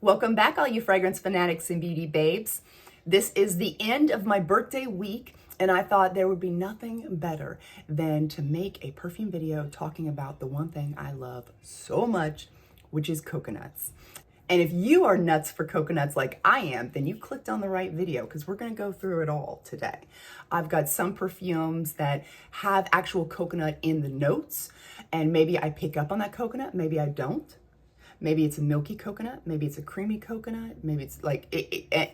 Welcome back, all you fragrance fanatics and beauty babes. This is the end of my birthday week, and I thought there would be nothing better than to make a perfume video talking about the one thing I love so much, which is coconuts. And if you are nuts for coconuts like I am, then you clicked on the right video because we're going to go through it all today. I've got some perfumes that have actual coconut in the notes, and maybe I pick up on that coconut, maybe I don't. Maybe it's a milky coconut, maybe it's a creamy coconut, maybe it's like,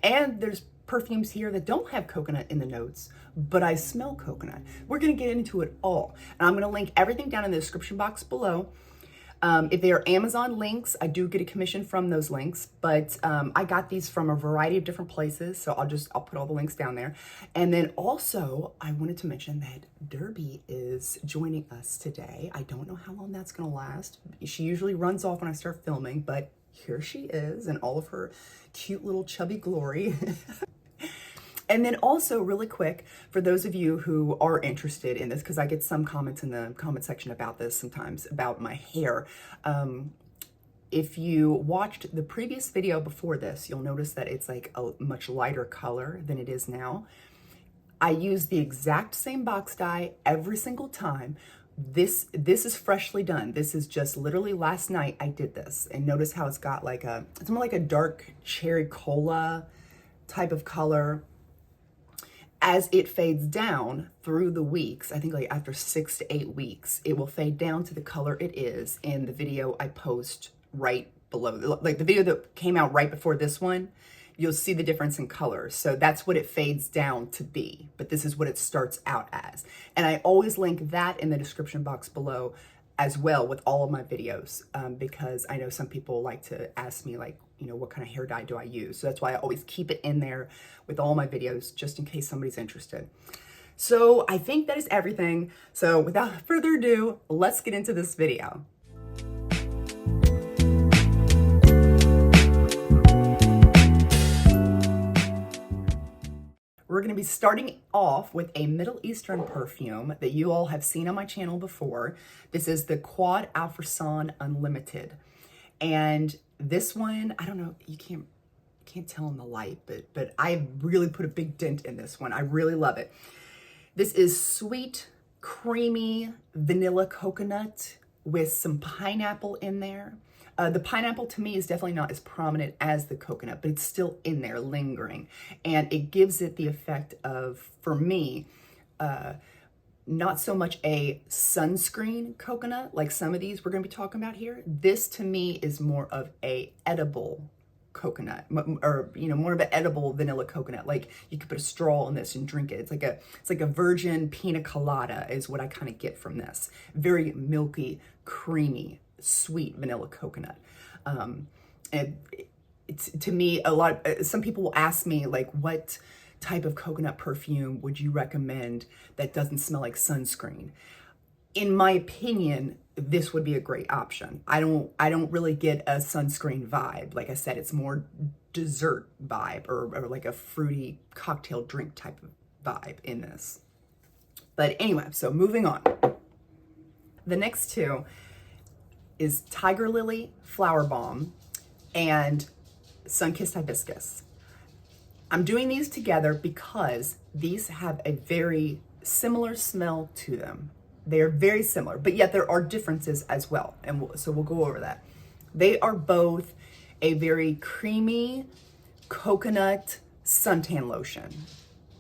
and there's perfumes here that don't have coconut in the notes, but I smell coconut. We're gonna get into it all. And I'm gonna link everything down in the description box below. If they are Amazon links, I do get a commission from those links, but I got these from a variety of different places, so I'll put all the links down there. And then also, I wanted to mention that Derby is joining us today. I don't know how long that's gonna last. She usually runs off when I start filming, but here she is in all of her cute little chubby glory. And then also, really quick, for those of you who are interested in this, because I get some comments in the comment section about this sometimes, about my hair. If you watched the previous video before this, you'll notice that it's like a much lighter color than it is now. I use the exact same box dye every single time. This is freshly done. This is just literally last night I did this. And notice how it's got like it's more like a dark cherry cola type of color. As it fades down through the weeks, I think like after 6 to 8 weeks, it will fade down to the color it is in the video I post right below. Like the video that came out right before this one, you'll see the difference in colors. So that's what it fades down to be, but this is what it starts out as. And I always link that in the description box below as well with all of my videos, because I know some people like to ask me like, you know, what kind of hair dye do I use? So that's why I always keep it in there with all my videos, just in case somebody's interested. So I think that is everything. So without further ado, let's get into this video. We're going to be starting off with a Middle Eastern perfume that you all have seen on my channel before. This is the Quad Alfrasan Unlimited. And this one, I don't know, you can't tell in the light, but I really put a big dent in this one. I really love it. This is sweet, creamy vanilla coconut with some pineapple in there. The pineapple to me is definitely not as prominent as the coconut, but it's still in there lingering. And it gives it the effect of, for me, not so much a sunscreen coconut like some of these we're going to be talking about here. This to me is more of a edible coconut, or you know, more of an edible vanilla coconut. Like you could put a straw in this and drink it. It's like a virgin pina colada is what I kind of get from this. Very milky, creamy, sweet vanilla coconut. And it's, to me, some people will ask me like, what type of coconut perfume would you recommend that doesn't smell like sunscreen? In my opinion, this would be a great option. I don't really get a sunscreen vibe. Like I said, it's more dessert vibe or like a fruity cocktail drink type of vibe in this. But anyway, so moving on. The next two is Tiger Lily Flower Bomb and Sun-Kissed Hibiscus. I'm doing these together because these have a very similar smell to them. They are very similar, but yet there are differences as well. And so we'll go over that. They are both a very creamy coconut suntan lotion.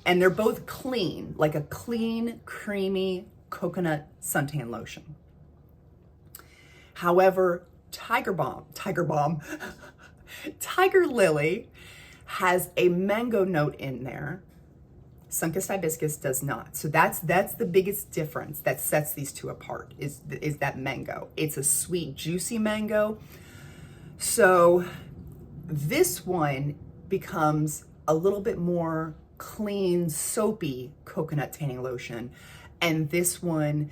And they're both clean, like a clean, creamy coconut suntan lotion. However, Tiger Lily has a mango note in there. Sun-Kissed Hibiscus does not. So that's the biggest difference that sets these two apart, is that mango. It's a sweet, juicy mango. So this one becomes a little bit more clean, soapy coconut tanning lotion. And this one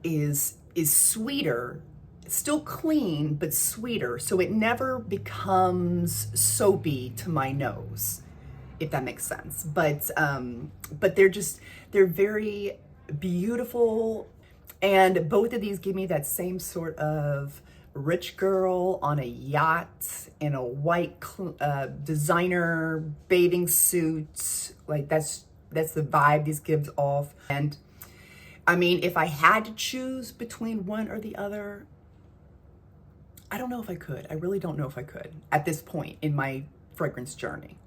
is sweeter, still clean, but sweeter. So it never becomes soapy to my nose, if that makes sense. But they're very beautiful. And both of these give me that same sort of rich girl on a yacht in a white designer bathing suit. Like that's the vibe these gives off. And I mean, if I had to choose between one or the other, I don't know if I could. I really don't know if I could at this point in my fragrance journey.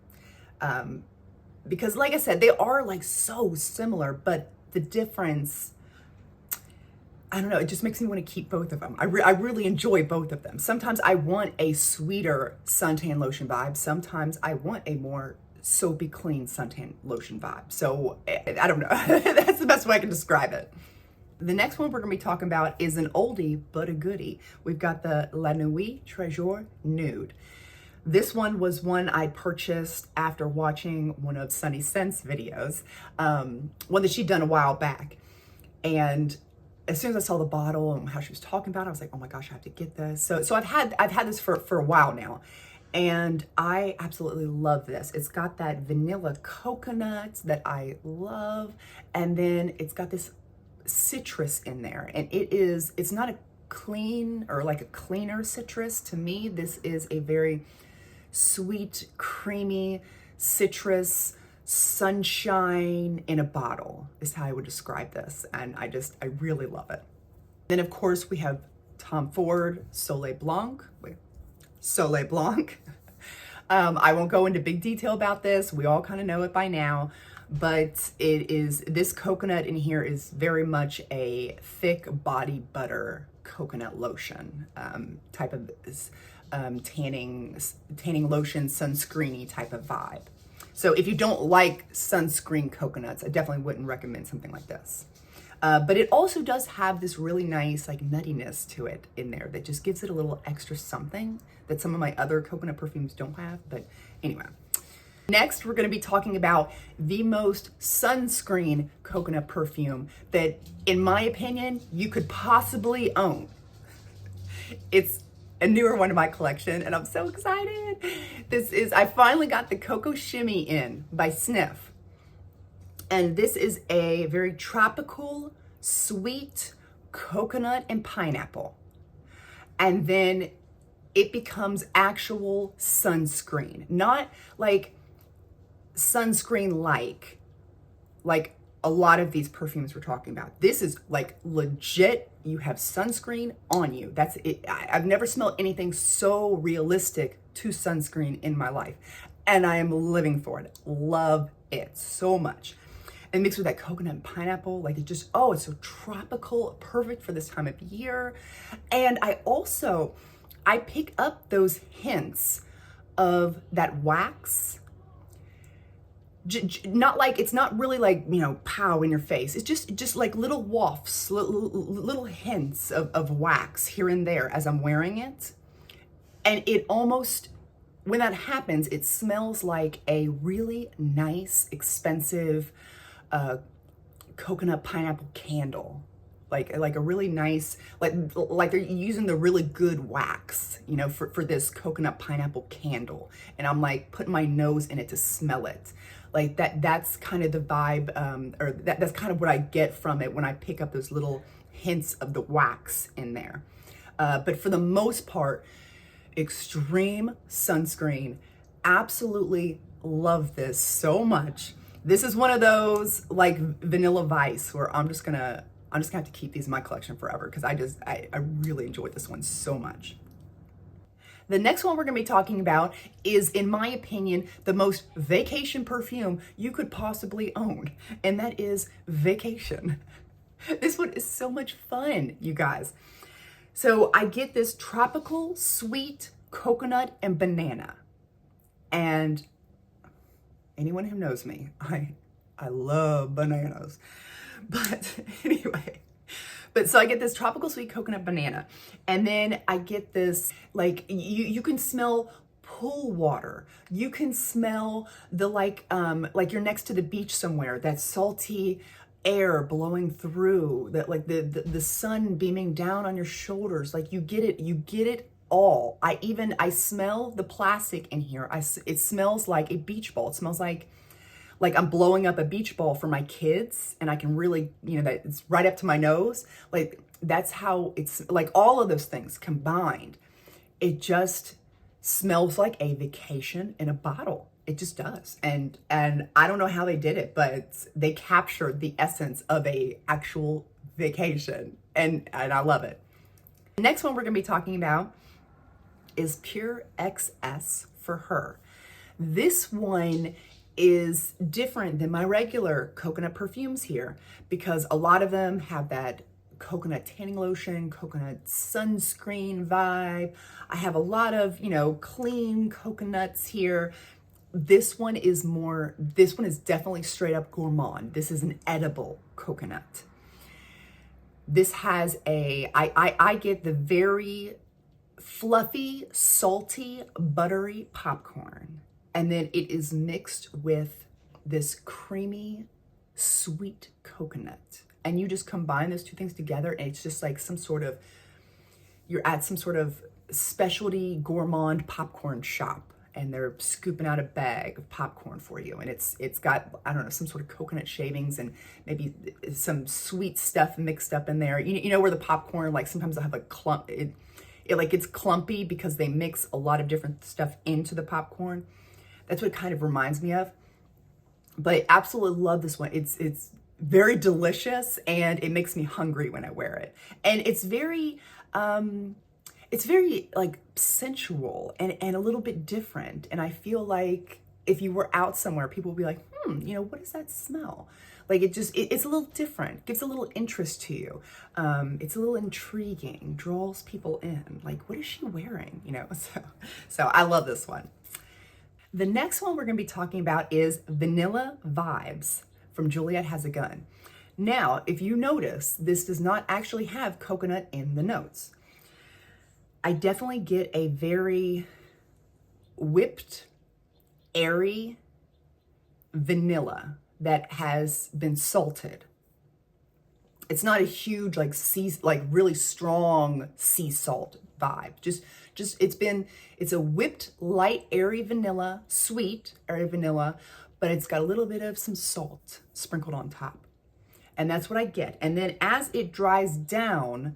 Because like I said, they are like so similar, but the difference, I don't know, it just makes me want to keep both of them. I really enjoy both of them. Sometimes I want a sweeter suntan lotion vibe. Sometimes I want a more soapy, clean suntan lotion vibe. So I don't know. That's the best way I can describe it. The next one we're going to be talking about is an oldie but a goodie. We've got the La Nuit Treasure Nude. This one was one I purchased after watching one of Sunny Scent's videos, one that she'd done a while back. And as soon as I saw the bottle and how she was talking about it, I was like, oh my gosh, I have to get this. So I've had this for a while now, and I absolutely love this. It's got that vanilla coconut that I love, and then it's got this citrus in there, and it's not a clean or like a cleaner citrus. To me, this is a very sweet, creamy citrus sunshine in a bottle is how I would describe this. And I really love it. Then of course we have Tom Ford Soleil Blanc. I won't go into big detail about this. We all kind of know it by now, but this coconut in here is very much a thick body butter coconut lotion type of tanning lotion, sunscreeny type of vibe. So if you don't like sunscreen coconuts, I definitely wouldn't recommend something like this. But it also does have this really nice like nuttiness to it in there that just gives it a little extra something that some of my other coconut perfumes don't have. But anyway. Next, we're going to be talking about the most sunscreen coconut perfume that, in my opinion, you could possibly own. It's a newer one in my collection, and I'm so excited. I finally got the Cocoa Shimmy in by Sniff. And this is a very tropical, sweet coconut and pineapple. And then it becomes actual sunscreen. Not like sunscreen like a lot of these perfumes we're talking about. This is like legit, you have sunscreen on you. That's it. I've never smelled anything so realistic to sunscreen in my life. And I am living for it. Love it so much. And mixed with that coconut and pineapple, like it just, oh, it's so tropical, perfect for this time of year. And I pick up those hints of that wax. Not like, it's not really like, pow in your face. It's just like little wafts, little hints of wax here and there as I'm wearing it. And it almost, when that happens, it smells like a really nice, expensive coconut pineapple candle. Like a really nice, like they're using the really good wax, for this coconut pineapple candle. And I'm like putting my nose in it to smell it. Like that's kind of the vibe, or that's kind of what I get from it when I pick up those little hints of the wax in there. But for the most part, extreme sunscreen. Absolutely love this so much. This is one of those like Vanilla Vice where I'm just gonna have to keep these in my collection forever because I really enjoyed this one so much. The next one we're going to be talking about is, in my opinion, the most vacation perfume you could possibly own, and that is Vacation. This one is so much fun, you guys. So I get this tropical, sweet coconut and banana. And anyone who knows me, I love bananas. But anyway, so I get this tropical sweet coconut banana, and then I get this, like, you can smell pool water. You can smell the, like you're next to the beach somewhere, that salty air blowing through, that like the sun beaming down on your shoulders. Like you get it all. I smell the plastic in here. It smells like a beach ball. It smells like I'm blowing up a beach ball for my kids, and I can really, that it's right up to my nose. Like that's how it's like, all of those things combined. It just smells like a vacation in a bottle. It just does. And I don't know how they did it, but they captured the essence of a actual vacation. And I love it. The next one we're going to be talking about is Pure XS for Her. This one is different than my regular coconut perfumes here, because a lot of them have that coconut tanning lotion, coconut sunscreen vibe. I have a lot of, clean coconuts here. This one is definitely straight up gourmand. This is an edible coconut. This has I get the very fluffy, salty, buttery popcorn. And then it is mixed with this creamy, sweet coconut. And you just combine those two things together, and it's just like you're at some sort of specialty gourmand popcorn shop, and they're scooping out a bag of popcorn for you. And it's got, I don't know, some sort of coconut shavings and maybe some sweet stuff mixed up in there. You know where the popcorn, like sometimes they'll have a clump, it's clumpy because they mix a lot of different stuff into the popcorn. That's what it kind of reminds me of. But I absolutely love this one. It's very delicious, and it makes me hungry when I wear it. And it's very like sensual and a little bit different. And I feel like if you were out somewhere, people would be like, what does that smell? Like it's a little different, gives a little interest to you. It's a little intriguing, draws people in. Like, what is she wearing? So I love this one. The next one we're going to be talking about is Vanilla Vibes from Juliet Has a Gun. Now, if you notice, this does not actually have coconut in the notes. I definitely get a very whipped, airy vanilla that has been salted. It's not a huge, really strong sea salt vibe. It's a whipped, light, airy vanilla, sweet, airy vanilla, but it's got a little bit of some salt sprinkled on top. And that's what I get. And then as it dries down,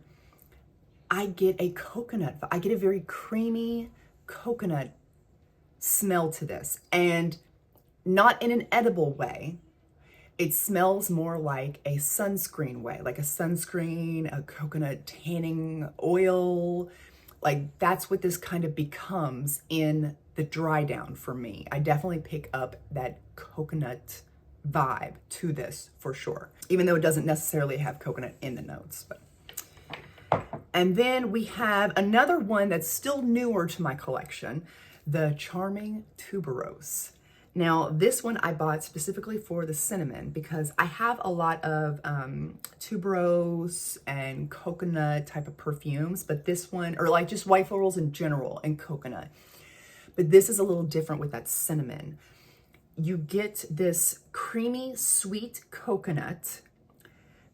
I get a coconut. I get a very creamy coconut smell to this. And not in an edible way. It smells more like a sunscreen way, like a sunscreen, a coconut tanning oil. Like that's what this kind of becomes in the dry down for me. I definitely pick up that coconut vibe to this for sure, even though it doesn't necessarily have coconut in the notes. And then we have another one that's still newer to my collection, the Charming Tuberose. Now, this one I bought specifically for the cinnamon because I have a lot of tuberose and coconut type of perfumes, but this one, or like just white florals in general and coconut. But this is a little different with that cinnamon. You get this creamy, sweet coconut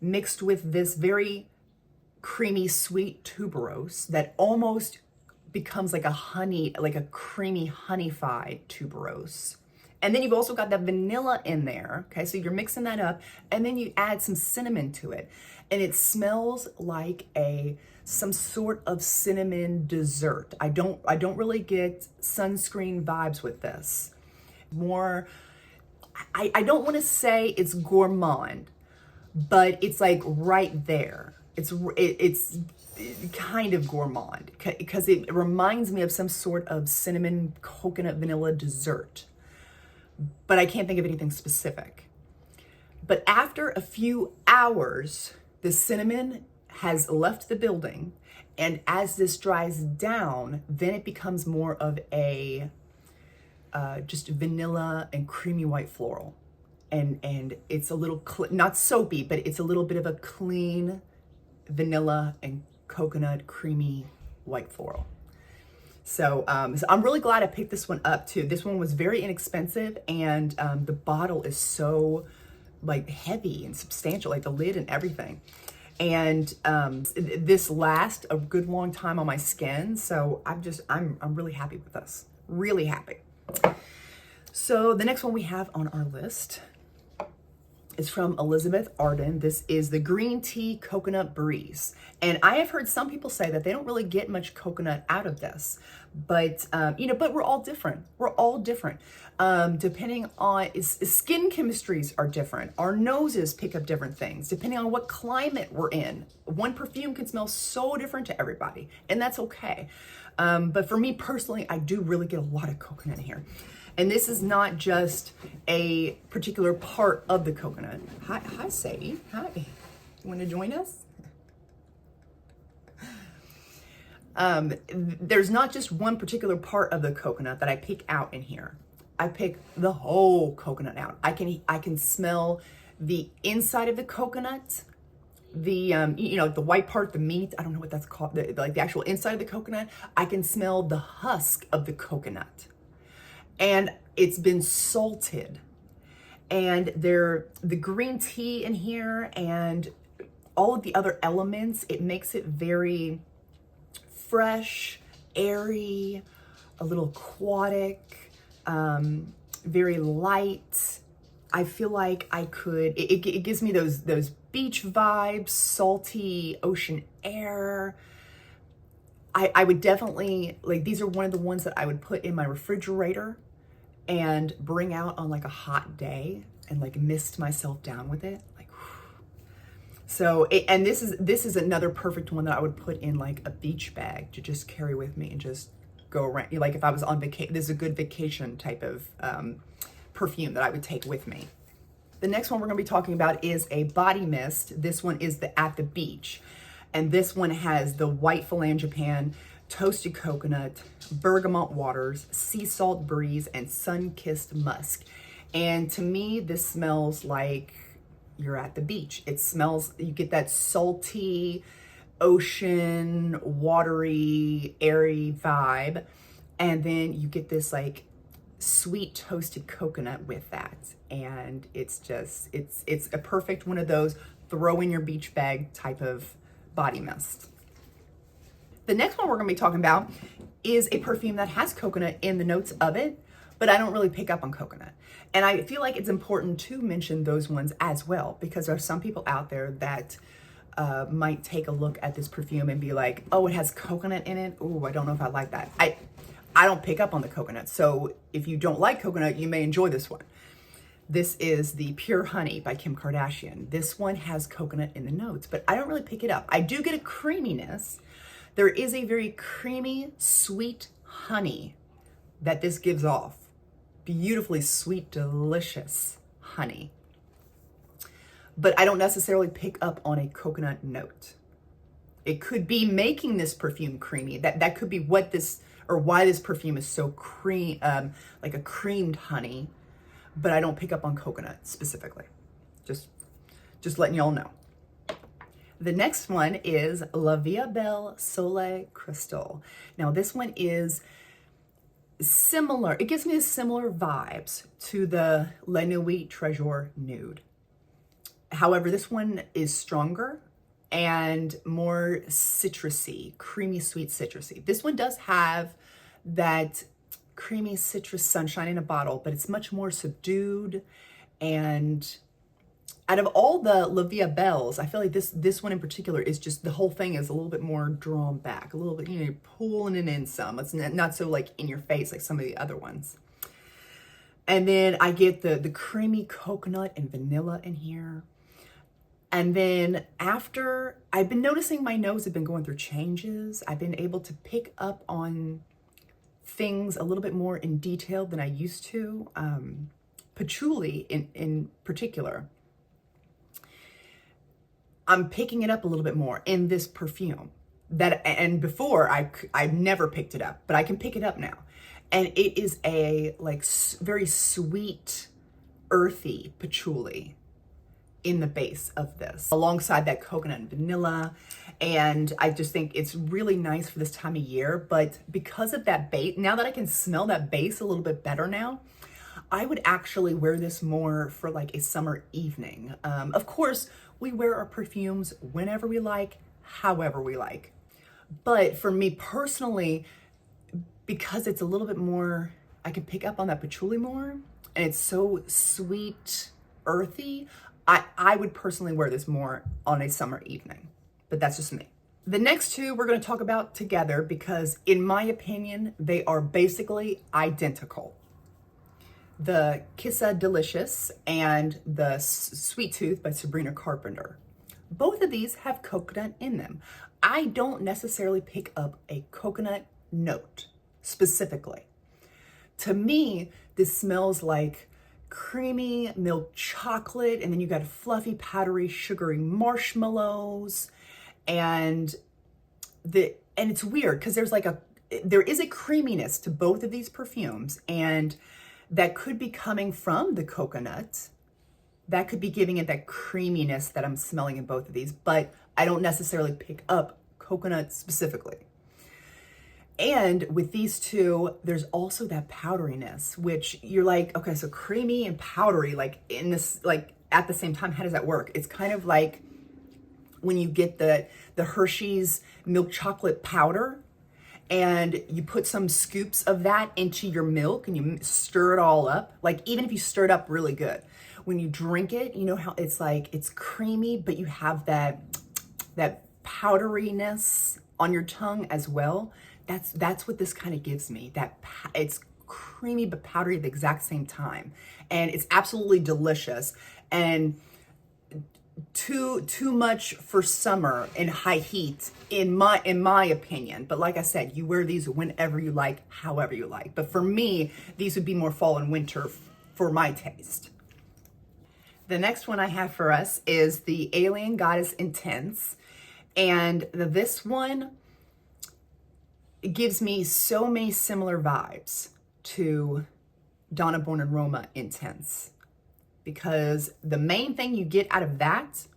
mixed with this very creamy, sweet tuberose that almost becomes like a creamy honeyfied tuberose. And then you've also got that vanilla in there, okay? So you're mixing that up, and then you add some cinnamon to it, and it smells like some sort of cinnamon dessert. I don't really get sunscreen vibes with this. More, I don't want to say it's gourmand, but it's like right there. It's kind of gourmand because it reminds me of some sort of cinnamon coconut vanilla dessert. But I can't think of anything specific. But after a few hours, the cinnamon has left the building, and as this dries down, then it becomes more of a just vanilla and creamy white floral. And it's a little, not soapy, but it's a little bit of a clean vanilla and coconut creamy white floral. So I'm really glad I picked this one up too. This one was very inexpensive, and the bottle is so like heavy and substantial, like the lid and everything. And this lasts a good long time on my skin. So I'm really happy with this, really happy. So the next one we have on our list is from Elizabeth Arden. This is the Green Tea Coconut Breeze. And I have heard some people say that they don't really get much coconut out of this. But, but we're all different. We're all different. Depending on, skin chemistries are different. Our noses pick up different things. Depending on what climate we're in. One perfume can smell so different to everybody. And that's okay. But for me personally, I do really get a lot of coconut in here. And this is not just a particular part of the coconut. Hi, Sadie. Hi. You want to join us? There's not just one particular part of the coconut that I pick out in here. I pick the whole coconut out. I can smell the inside of the coconut, the the white part, the meat. I don't know what that's called. Like the actual inside of the coconut. I can smell the husk of the coconut. And it's been salted, and the green tea in here and all of the other elements, it makes it very fresh, airy, a little aquatic, very light. I feel like it gives me those beach vibes, salty ocean air. I would definitely, like, these are one of the ones that I would put in my refrigerator and bring out on like a hot day and like mist myself down with it. Like, whew. So, and this is another perfect one that I would put in like a beach bag to just carry with me and just go around. Like if I was on vacation, this is a good vacation type of perfume that I would take with me. The next one we're gonna be talking about is a body mist. This one is the At the Beach. And this one has the white phalangipan, toasted coconut, bergamot waters, sea salt breeze, and sun-kissed musk. And to me, this smells like you're at the beach. It smells, you get that salty, ocean, watery, airy vibe. And then you get this like sweet toasted coconut with that. And it's just, it's a perfect one of those throw in your beach bag type of body mist. The next one we're going to be talking about is a perfume that has coconut in the notes of it, but I don't really pick up on coconut. And I feel like it's important to mention those ones as well, because there are some people out there that might take a look at this perfume and be like, oh, it has coconut in it. Oh, I don't know if I like that. I don't pick up on the coconut. So if you don't like coconut, you may enjoy this one. This is the Pure Honey by Kim Kardashian. This one has coconut in the notes, but I don't really pick it up. I do get a creaminess. There is a very creamy, sweet honey that this gives off. Beautifully sweet, delicious honey. But I don't necessarily pick up on a coconut note. It could be making this perfume creamy. That could be what this, or why this perfume is so like a creamed honey. But I don't pick up on coconut specifically. Just letting y'all know. The next one is La Vie Belle Soleil Crystal. Now this one is similar. It gives me similar vibes to the La Nuit Treasure Nude. However, this one is stronger and more citrusy, creamy, sweet citrusy. This one does have that creamy citrus sunshine in a bottle, but it's much more subdued. And out of all the La Vie Belles, I feel like this one in particular is just, the whole thing is a little bit more drawn back, a little bit, you're pulling it in some. It's not so like in your face like some of the other ones. And then I get the creamy coconut and vanilla in here. And then after, I've been noticing my nose has been going through changes. I've been able to pick up on things a little bit more in detail than I used to. Patchouli in particular. I'm picking it up a little bit more in this perfume. And before I've never picked it up, but I can pick it up now. And it is a like very sweet, earthy patchouli in the base of this, alongside that coconut and vanilla. And I just think it's really nice for this time of year. But because of that base, now that I can smell that base a little bit better now, I would actually wear this more for like a summer evening. Of course, we wear our perfumes whenever we like, however we like. But for me personally, because it's a little bit more, I can pick up on that patchouli more, and it's so sweet, earthy, I would personally wear this more on a summer evening, but that's just me. The next two we're going to talk about together because in my opinion, they are basically identical. The Kissa Delicious and the Sweet Tooth by Sabrina Carpenter. Both of these have coconut in them. I don't necessarily pick up a coconut note specifically. To me, this smells like creamy milk chocolate, and then you got fluffy, powdery, sugary marshmallows, and it's weird because there is a creaminess to both of these perfumes, and that could be coming from the coconut. That could be giving it that creaminess that I'm smelling in both of these, but I don't necessarily pick up coconut specifically. And with these two, there's also that powderiness, which you're like, okay, so creamy and powdery, like in this, like at the same time, how does that work? It's kind of like when you get the Hershey's milk chocolate powder and you put some scoops of that into your milk and you stir it all up. Like even if you stir it up really good, when you drink it, you know how it's like, it's creamy, but you have that powderiness on your tongue as well. That's what this kind of gives me. It's creamy but powdery at the exact same time, and it's absolutely delicious. And too much for summer in high heat, in my opinion. But like I said, you wear these whenever you like, however you like. But for me, these would be more fall and winter for my taste. The next one I have for us is the Alien Goddess Intense, and this one, it gives me so many similar vibes to Donna Born and Roma Intense, because the main thing you get out of that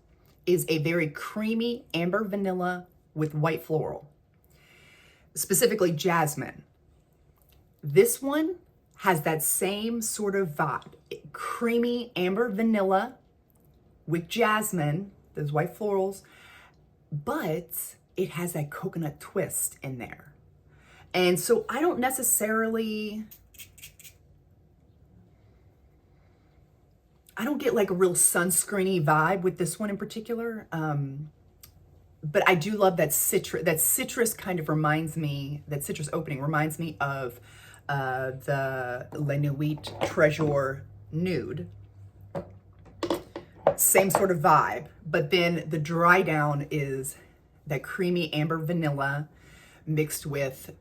is a very creamy amber vanilla with white floral, specifically jasmine. This one has that same sort of vibe, creamy amber vanilla with jasmine, those white florals, but it has that coconut twist in there. And so I don't necessarily, I don't get like a real sunscreeny vibe with this one in particular. But I do love that citrus. That citrus kind of reminds me, that citrus opening reminds me of the La Nuit Treasure Nude. Same sort of vibe, but then the dry down is that creamy amber vanilla mixed with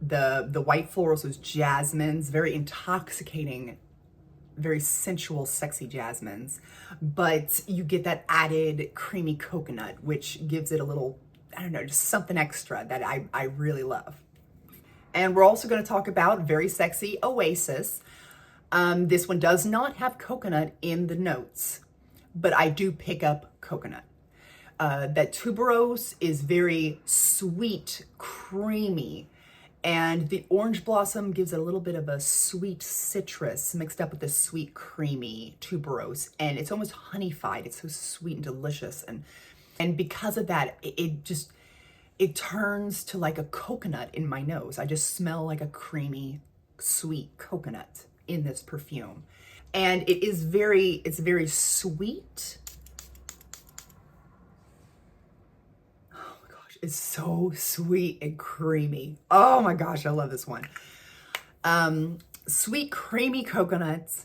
the white florals, those jasmines, very intoxicating, very sensual, sexy jasmines. But you get that added creamy coconut, which gives it a little, I don't know, just something extra that I really love. And we're also going to talk about very sexy Oasis. This one does not have coconut in the notes, but I do pick up coconut. That tuberose is very sweet, creamy, and the orange blossom gives it a little bit of a sweet citrus mixed up with the sweet, creamy tuberose, and it's almost honeyfied. It's so sweet and delicious, and because of that, it turns to like a coconut in my nose. I just smell like a creamy, sweet coconut in this perfume. And it's very sweet. Oh my gosh, it's so sweet and creamy. Oh my gosh, I love this one. Sweet, creamy coconuts,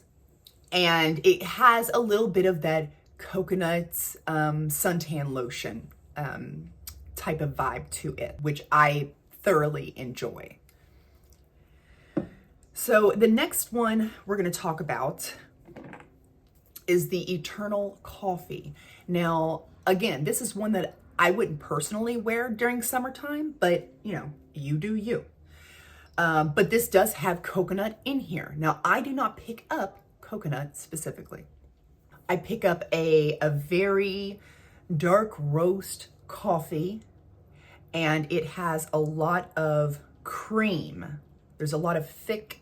and it has a little bit of that coconut suntan lotion type of vibe to it, which I thoroughly enjoy. So the next one we're going to talk about is the Eternal Coffee. Now, again, this is one that I wouldn't personally wear during summertime, but you know, you do you. But this does have coconut in here. Now, I do not pick up coconut specifically. I pick up a very dark roast coffee, and it has a lot of cream. There's a lot of thick,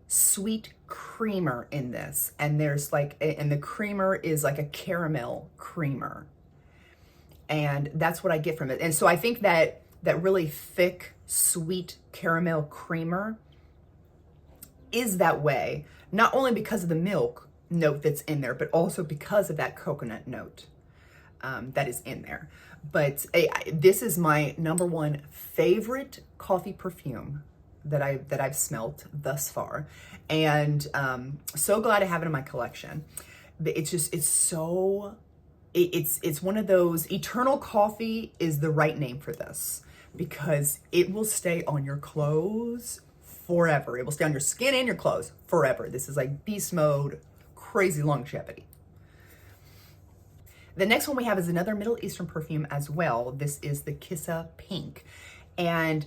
sweet creamer in this, and the creamer is like a caramel creamer, and that's what I get from it. And so I think that really thick, sweet caramel creamer is that way, not only because of the milk note that's in there, but also because of that coconut note that is in there. But this is my number one favorite coffee perfume that I've smelt thus far, and so glad to have it in my collection. It's one of those, eternal coffee is the right name for this, because it will stay on your clothes forever. It will stay on your skin and your clothes forever. This is like beast mode, crazy longevity. The next one we have is another Middle Eastern perfume as well. This is the Kissa Pink. And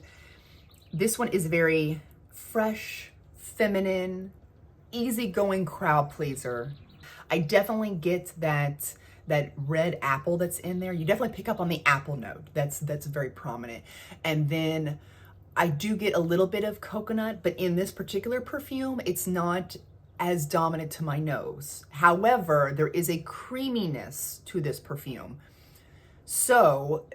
this one is very fresh, feminine, easygoing crowd pleaser. I definitely get that red apple that's in there. You definitely pick up on the apple note. That's very prominent. And then I do get a little bit of coconut, but in this particular perfume, it's not as dominant to my nose. However, there is a creaminess to this perfume. So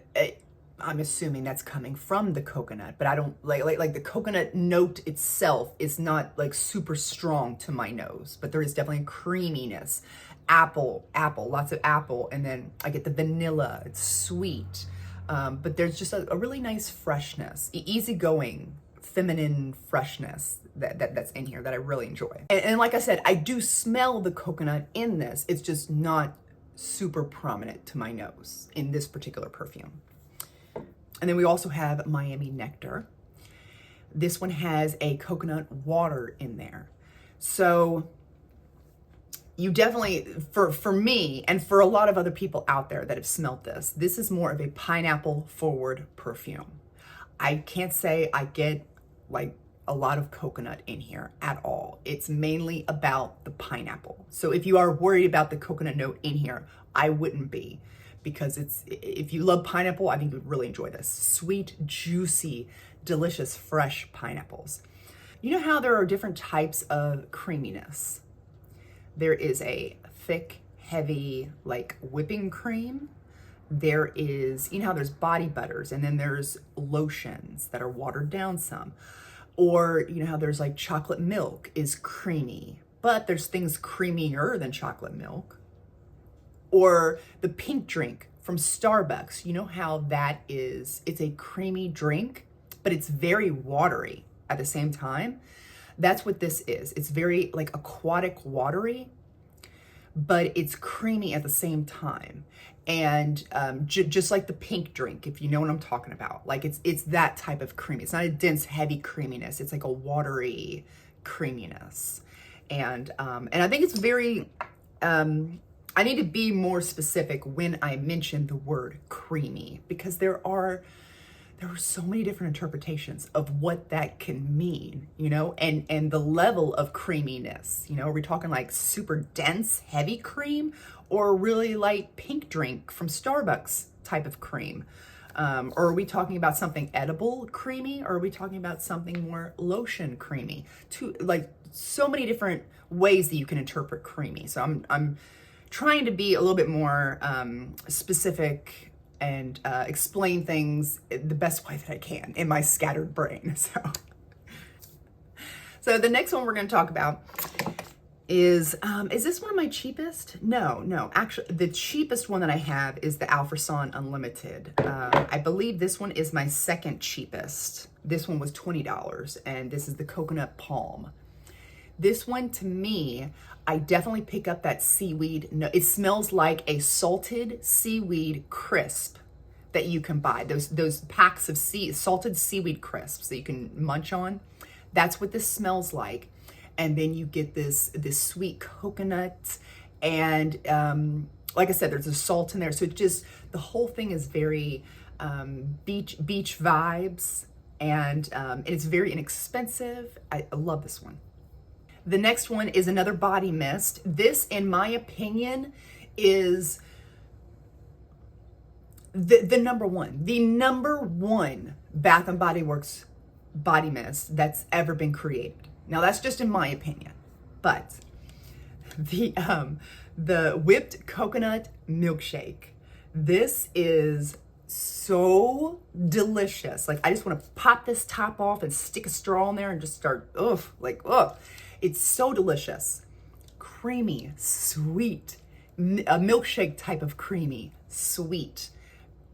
I'm assuming that's coming from the coconut, but I don't like the coconut note itself is not like super strong to my nose, but there is definitely a creaminess. Apple, lots of apple, and then I get the vanilla. It's sweet, but there's just a really nice freshness, easygoing, feminine freshness that's in here that I really enjoy. And like I said, I do smell the coconut in this. It's just not super prominent to my nose in this particular perfume. And then we also have Miami Nectar. This one has a coconut water in there. So you definitely, for me and for a lot of other people out there that have smelled this, this is more of a pineapple forward perfume. I can't say I get like a lot of coconut in here at all. It's mainly about the pineapple. So if you are worried about the coconut note in here, I wouldn't be, because if you love pineapple, I think you would really enjoy this. Sweet, juicy, delicious, fresh pineapples. You know how there are different types of creaminess? There is a thick, heavy, like whipping cream. There is, you know how there's body butters, and then there's lotions that are watered down some. Or, you know how there's like chocolate milk is creamy, but there's things creamier than chocolate milk. Or the pink drink from Starbucks, you know how that is, it's a creamy drink, but it's very watery at the same time. That's what this is. It's very like aquatic watery, but it's creamy at the same time. And just like the pink drink, if you know what I'm talking about, like it's that type of creamy. It's not a dense, heavy creaminess. It's like a watery creaminess. And I think it's very, I need to be more specific when I mention the word creamy, because there are so many different interpretations of what that can mean, you know, and the level of creaminess. You know, are we talking like super dense, heavy cream, or really light pink drink from Starbucks type of cream? Or are we talking about something edible creamy, or are we talking about something more lotion creamy? Like so many different ways that you can interpret creamy. So I'm trying to be a little bit more specific and explain things the best way that I can in my scattered brain. So the next one we're going to talk about is this one of my cheapest? No, actually the cheapest one that I have is the Alfredson Unlimited. I believe this one is my second cheapest. This one was $20, and this is the Coconut Palm. This one, to me, I definitely pick up that seaweed. No, it smells like a salted seaweed crisp that you can buy. Those packs of salted seaweed crisps that you can munch on. That's what this smells like. And then you get this sweet coconut, and like I said, there's a salt in there. So it just, the whole thing is very beach vibes, and it's very inexpensive. I love this one. The next one is another body mist. This, in my opinion, is the number one Bath and Body Works body mist that's ever been created. Now that's just in my opinion, but the whipped coconut milkshake. This is so delicious. Like, I just want to pop this top off and stick a straw in there and just start, ugh. It's so delicious. creamy, sweet, a milkshake type of creamy, sweet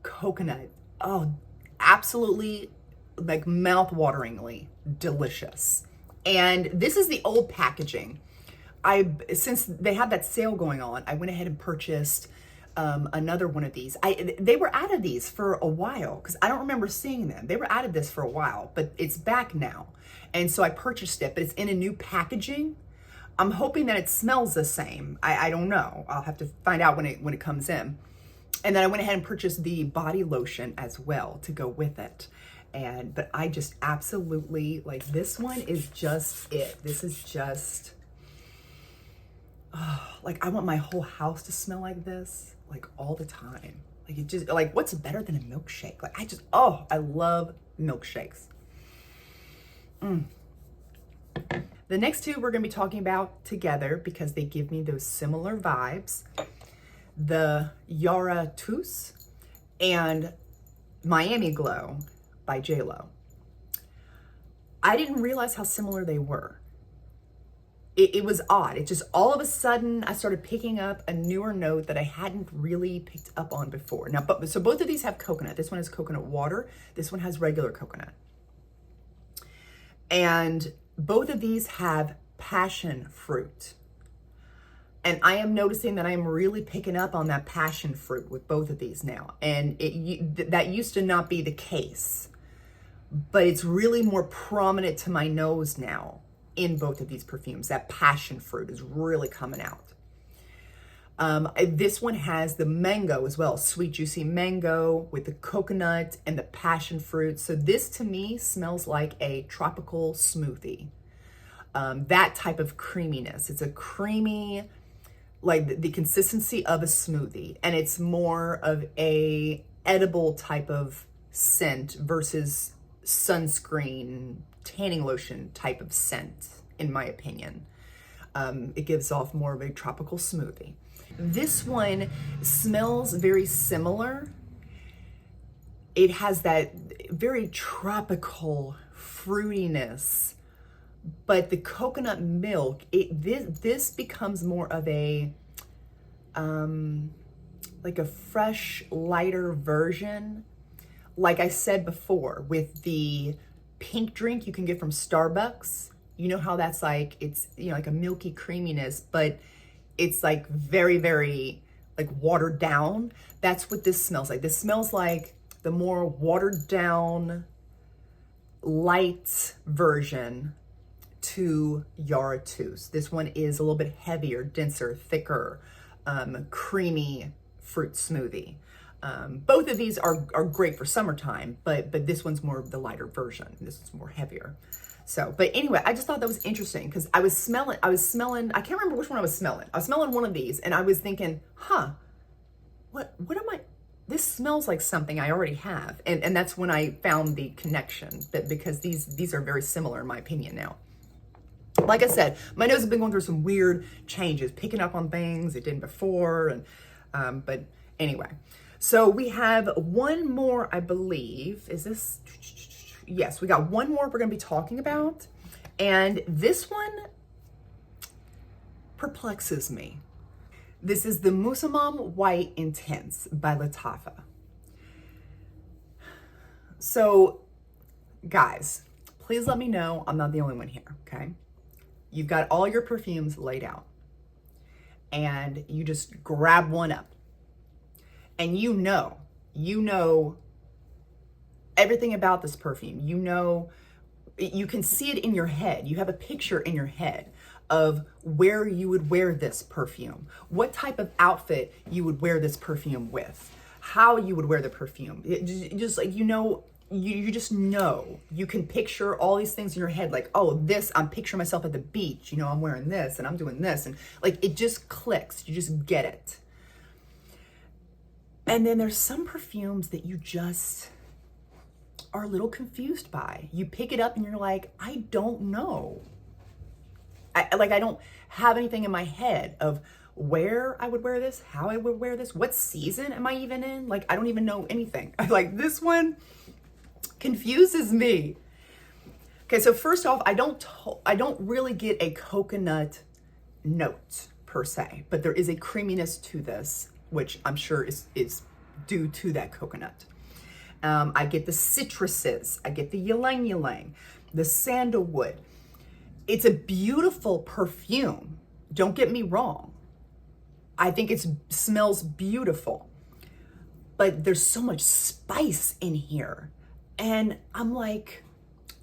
coconut. Oh, absolutely like mouth-wateringly delicious. And this is the old packaging. Since they had that sale going on, I went ahead and purchased another one of these. They were out of these for a while because I don't remember seeing them. They were out of this for a while, but it's back now. And so I purchased it, but it's in a new packaging. I'm hoping that it smells the same. I don't know. I'll have to find out when it comes in. And then I went ahead and purchased the body lotion as well to go with it. But I just absolutely, like, this one is just it. This is just, oh, like, I want my whole house to smell like this, like, all the time. Like, it just, like, what's better than a milkshake? Like, I love milkshakes. The next two we're going to be talking about together because they give me those similar vibes. The Yara Tous and Miami Glow by JLo. I didn't realize how similar they were. It was odd. It just, all of a sudden, I started picking up a newer note that I hadn't really picked up on before. Now, so both of these have coconut. This one has coconut water. This one has regular coconut. And both of these have passion fruit. And I am noticing that I am really picking up on that passion fruit with both of these now. And that used to not be the case. But it's really more prominent to my nose now in both of these perfumes. That passion fruit is really coming out. This one has the mango as well. Sweet, juicy mango with the coconut and the passion fruit. So this to me smells like a tropical smoothie. That type of creaminess. It's a creamy, like the consistency of a smoothie. And it's more of a edible type of scent versus sunscreen, tanning lotion type of scent, in my opinion. It gives off more of a tropical smoothie. This one smells very similar. It has that very tropical fruitiness, but the coconut milk, this becomes more of a, like a fresh, lighter version. Like I said before, with the pink drink you can get from Starbucks, you know how that's like, it's, you know, like a milky creaminess, but it's like very, very like watered down. That's what this smells like. This smells like the more watered down, light version to Yara Tous. This one is a little bit heavier, denser, thicker, creamy fruit smoothie. Both of these are great for summertime, but this one's more of the lighter version. This is more heavier. So, but anyway, I just thought that was interesting because I was smelling, I can't remember which one I was smelling. I was smelling one of these and I was thinking, what am I, this smells like something I already have. And that's when I found the connection, because these are very similar in my opinion now. Like I said, my nose has been going through some weird changes, picking up on things it didn't before. And, but anyway, so we have one more, I believe, is this? Yes, we got one more we're going to be talking about. And this one perplexes me. This is the Musamam White Intense by Lattafa. So, guys, please let me know I'm not the only one here, okay? You've got all your perfumes laid out. And you just grab one up. And you know everything about this perfume. You know, you can see it in your head. You have a picture in your head of where you would wear this perfume, what type of outfit you would wear this perfume with, how you would wear the perfume. Just like, you know, you just know. You can picture all these things in your head, like, oh, this, I'm picturing myself at the beach, you know, I'm wearing this and I'm doing this. And like, it just clicks. You just get it. And then there's some perfumes that you just are a little confused by. You pick it up and you're like, I don't know. I don't have anything in my head of where I would wear this, how I would wear this, what season am I even in? Like, I don't even know anything. Like, this one confuses me. Okay, so first off, I don't really get a coconut note. per se, but there is a creaminess to this, which I'm sure is due to that coconut. I get the citruses, I get the ylang ylang, the sandalwood. It's a beautiful perfume. Don't get me wrong. I think it smells beautiful, but there's so much spice in here. And I'm like,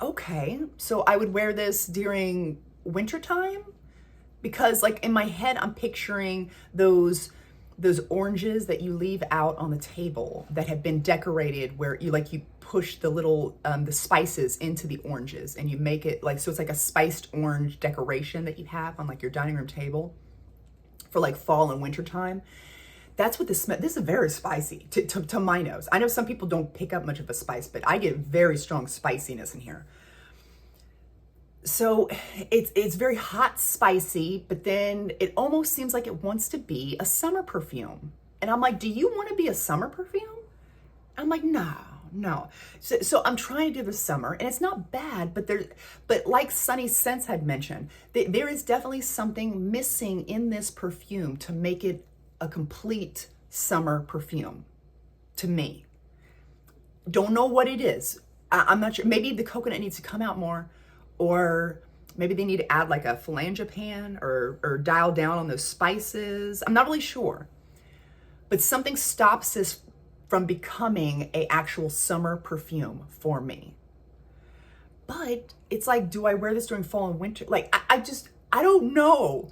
okay, so I would wear this during wintertime, because like in my head, I'm picturing those oranges that you leave out on the table that have been decorated, where you push the little, the spices into the oranges and you make it like, so it's like a spiced orange decoration that you have on like your dining room table for like fall and winter time. That's what this smell. This is very spicy to my nose. I know some people don't pick up much of a spice, but I get very strong spiciness in here. So it's very hot, spicy, but then it almost seems like it wants to be a summer perfume. And I'm like, do you want to be a summer perfume? I'm like, no. So I'm trying to do the summer, and it's not bad, but like Sunny Scents had mentioned, there is definitely something missing in this perfume to make it a complete summer perfume to me. Don't know what it is. I'm not sure. Maybe the coconut needs to come out more, or maybe they need to add like a phalangopan or dial down on those spices. I'm not really sure, but something stops this from becoming a actual summer perfume for me. But it's like, do I wear this during fall and winter? Like, I don't know.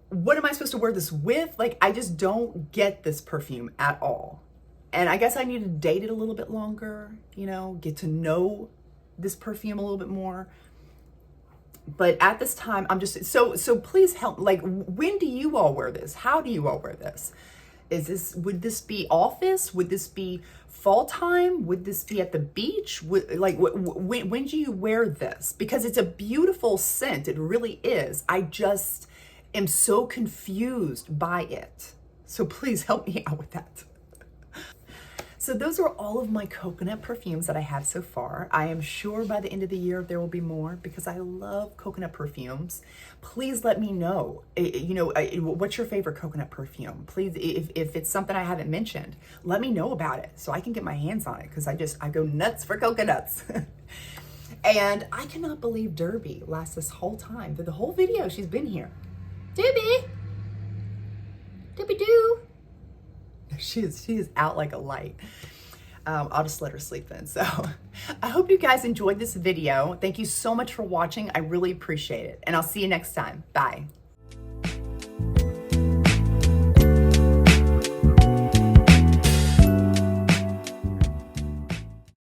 What am I supposed to wear this with? Like, I just don't get this perfume at all. And I guess I need to date it a little bit longer, get to know this perfume a little bit more. But at this time, I'm just, so please help. Like, when do you all wear this? How do you all wear this? Would this be office? Would this be fall time? Would this be at the beach? When do you wear this? Because it's a beautiful scent. It really is. I just am so confused by it. So please help me out with that. So those are all of my coconut perfumes that I have so far. I am sure by the end of the year there will be more, because I love coconut perfumes. Please let me know, what's your favorite coconut perfume? Please, if it's something I haven't mentioned, let me know about it so I can get my hands on it, because I go nuts for coconuts. And I cannot believe Derby lasts this whole time. Through the whole video, she's been here. Derby! Derby-doo! She is out like a light. I'll just let her sleep then. So I hope you guys enjoyed this video. Thank you so much for watching. I really appreciate it. And I'll see you next time. Bye.